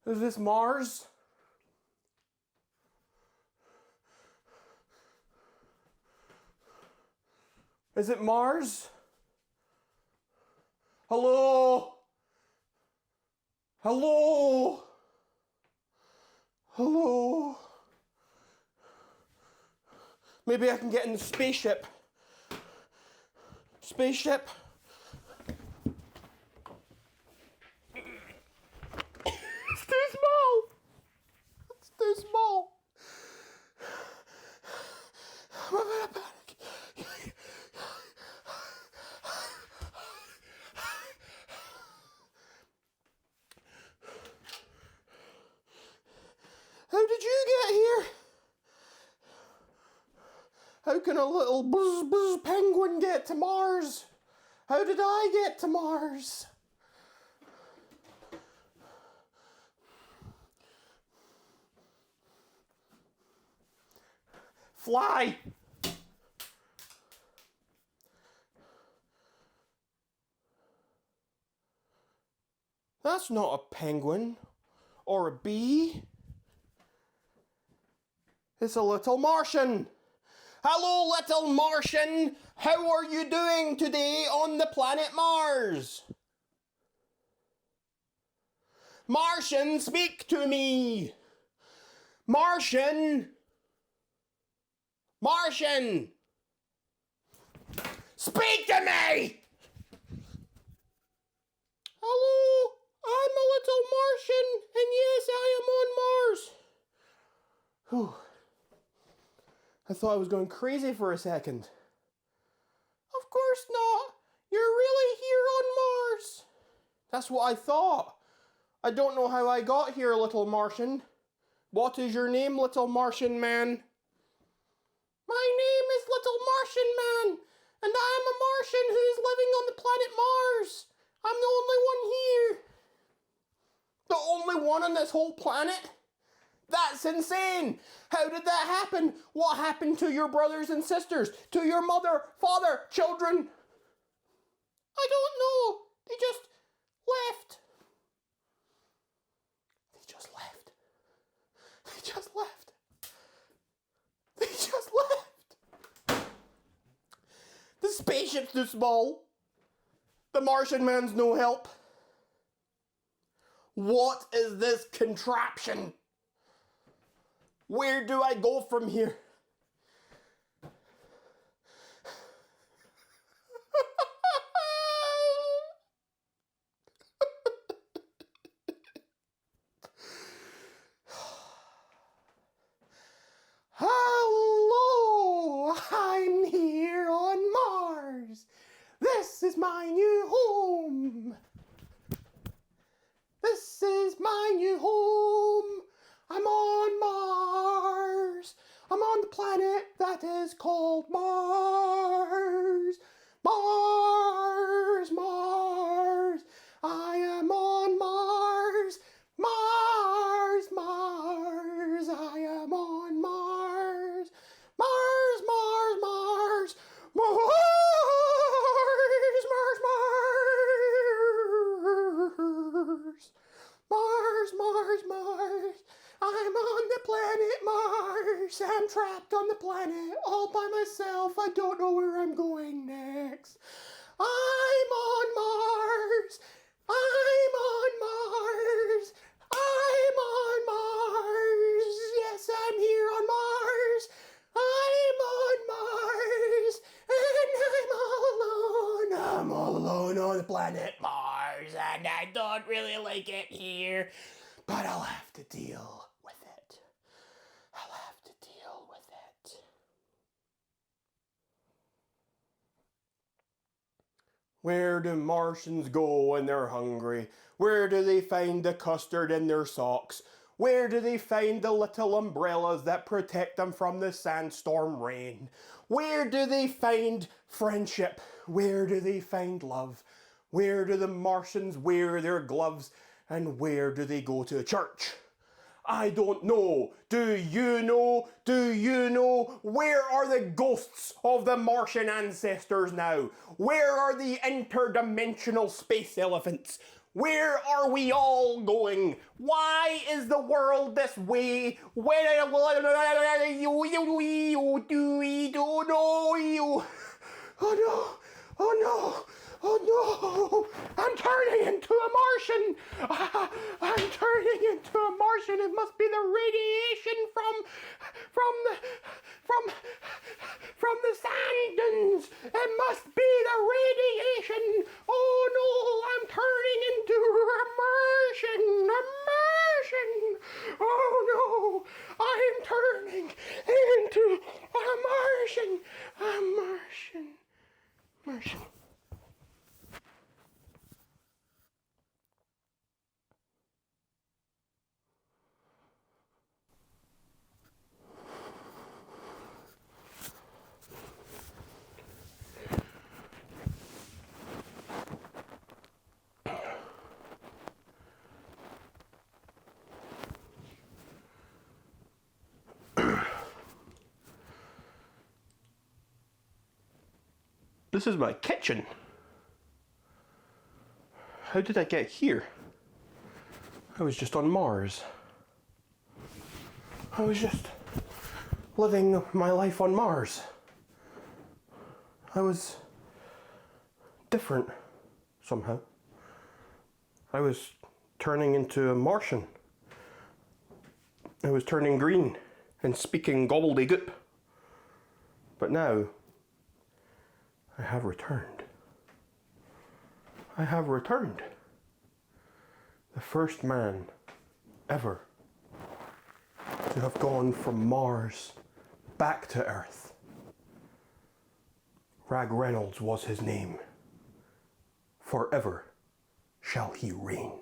Is this Mars? Is it Mars? Hello? Hello? Hello? Maybe I can get in the spaceship. Spaceship? It's too small. It's too small. I'm about to panic. How did you get here? How can a little buzz penguin get to Mars? How did I get to Mars? Fly! That's not a penguin or a bee. It's a little Martian. Hello, little Martian. How are you doing today on the planet Mars? Martian, speak to me. Martian. Martian. Speak to me. Hello, I'm a little Martian, and yes, I am on Mars. Whew. I thought I was going crazy for a second. Of course not. You're really here on Mars. That's what I thought. I don't know how I got here, little Martian. What is your name, little Martian man? My name is Little Martian Man, and I'm a Martian who's living on the planet Mars. I'm the only one here. The only one on this whole planet? That's insane! How did that happen? What happened to your brothers and sisters? To your mother, father, children? I don't know. They just left. They just left. They just left. They just left. The spaceship's too small. The Martian man's no help. What is this contraption? Where do I go from here? Hello, I'm here on Mars. This is my new home. This is my new home. I'm on Mars. I'm on the planet that is called Mars. Mars, Mars. I am on Mars. Mars, Mars. I am on Mars. Mars, Mars, Mars. Mars, Mars, Mars. Mars, Mars, Mars. I'm on the planet Mars. I'm trapped on the planet all by myself. I don't know where I'm going next. I'm on Mars. I'm on Mars. I'm on Mars. Yes, I'm here on Mars. I'm on Mars. And I'm all alone. I'm all alone on the planet Mars. And I don't really like it here. But I'll have to deal with it. I'll have to deal with it. Where do Martians go when they're hungry? Where do they find the custard in their socks? Where do they find the little umbrellas that protect them from the sandstorm rain? Where do they find friendship? Where do they find love? Where do the Martians wear their gloves? And where do they go to church? I don't know. Do you know? Do you know? Where are the ghosts of the Martian ancestors now? Where are the interdimensional space elephants? Where are we all going? Why is the world this way? Where you don't know you? Oh no! Oh no! Oh no! I'm turning into a Martian! I'm turning into a Martian! It must be the radiation from the sand dunes! It must be the radiation! Oh no! I'm turning into a Martian! A Martian! Oh no! I'm turning into a Martian! A Martian! Martian. This is my kitchen. How did I get here? I was just on Mars. I was just living my life on Mars. I was different somehow. I was turning into a Martian. I was turning green and speaking gobbledygook. But now, I have returned. I have returned. The first man ever to have gone from Mars back to Earth. Rag Reynolds was his name. Forever shall he reign.